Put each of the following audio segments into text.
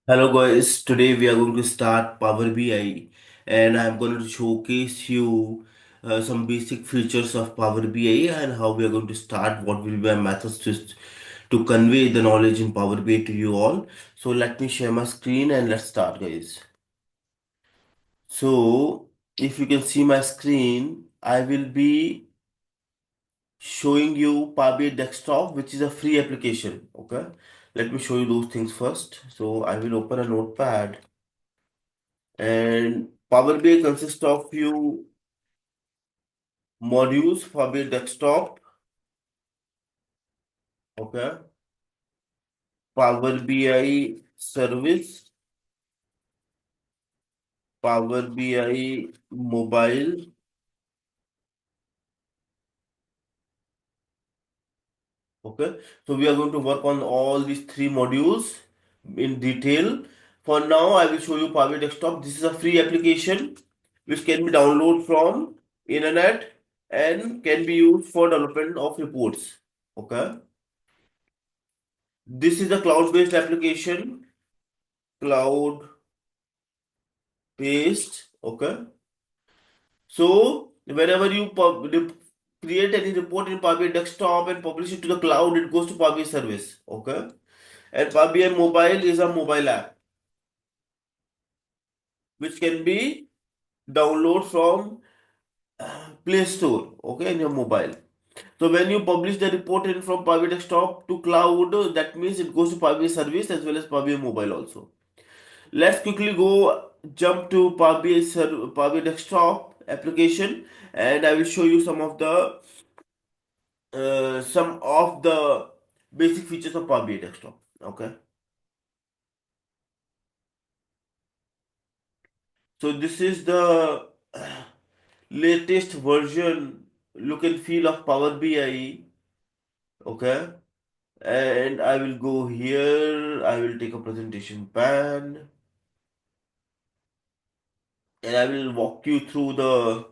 Hello guys, today we are going to start Power BI and I'm going to showcase you some basic features of Power BI and how we are going to start, what will be our methods to convey the knowledge in Power BI to you all. So let me share my screen and let's start guys. So if you can see my screen, I will be showing you Power BI Desktop, which is a free application. Okay, let me show you those things first. So I will open a notepad. And Power BI consists of few modules. Power BI Desktop, okay, Power BI Service, Power BI Mobile, okay. So we are going to work on all these three modules in detail. For now, I will show you Power BI Desktop. This is a free application which can be downloaded from internet and can be used for development of reports. Okay. This is a cloud-based application, cloud paste. Okay. So whenever you create any report in Power BI Desktop and publish it to the cloud, it goes to Power BI Service. Okay. And Power BI Mobile is a mobile app which can be downloaded from Play Store. Okay, in your mobile. So when you publish the report in from Power BI Desktop to cloud, that means it goes to Power BI Service as well as Power BI Mobile also. Let's quickly go jump to Power BI Desktop application, and I will show you some of the basic features of Power BI Desktop. Okay, so this is the latest version, look and feel of Power BI. Okay, and I will go here. I will take a presentation pan, and I will walk you through the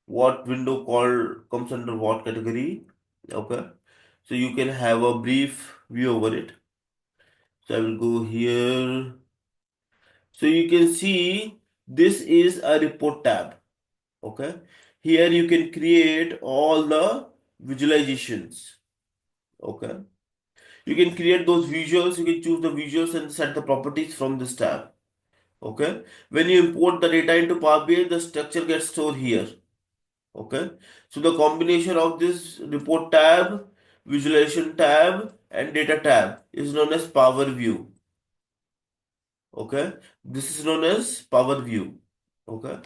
what window called comes under what category. Okay, so you can have a brief view over it. So I will go here. So you can see this is a report tab. Okay, here you can create all the visualizations. Okay, you can create those visuals. You can choose the visuals and set the properties from this tab. Okay, when you import the data into Power BI, the structure gets stored here. Okay, so the combination of this report tab, visualization tab, and data tab is known as Power View. Okay, this is known as Power View. Okay,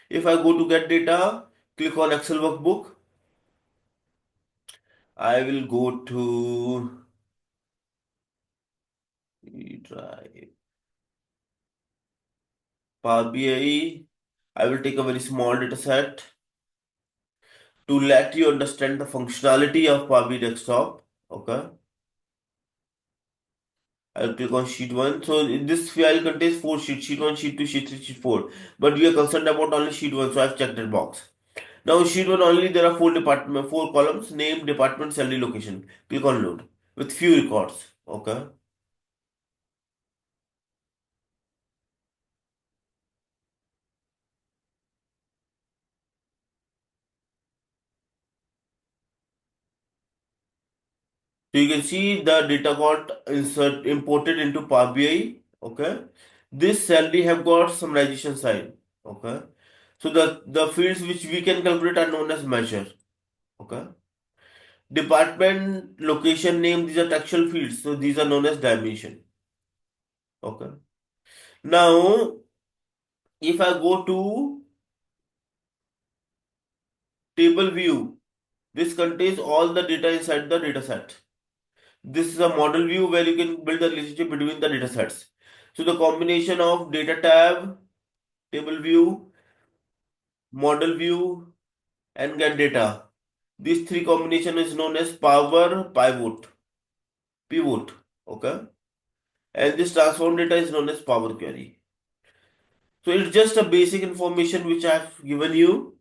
if I go to get data, click on Excel workbook. I will go to drive Power BI. I will take a very small data set to let you understand the functionality of Power BI Desktop. Okay, I'll click on sheet 1. So in this file contains four sheets, sheet 1, sheet 2, sheet 3, sheet 4. But we are concerned about only sheet 1, so I've checked that box. Now sheet 1 only there are four columns, name, department, salary, location. Click on load with few records. Okay. So you can see the data got imported into Power BI. Okay. This salary have got summarization sign. Okay. So the fields which we can calculate are known as measure. Okay. Department, location, name, these are textual fields. So these are known as dimension. Okay. Now, if I go to table view, this contains all the data inside the data set. This is a model view where you can build a relationship between the data sets. So the combination of data tab, table view, model view, and get data. These three combination is known as power pivot. Okay. And this transform data is known as power query. So it's just a basic information which I've given you.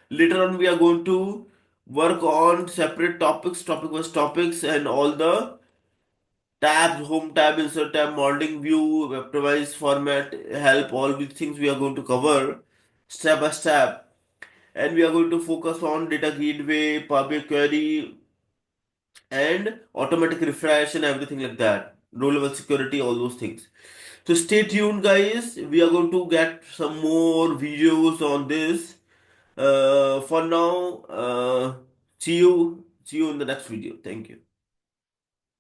Later on, we are going to work on separate topics, topic wise topics, and all the tabs, home tab, insert tab, modeling view, optimize format, help, all these things we are going to cover step by step. And we are going to focus on data gateway, Power query, and automatic refresh and everything like that. Row level security, all those things. So stay tuned, guys. We are going to get some more videos on this. For now, see you in the next video. Thank you.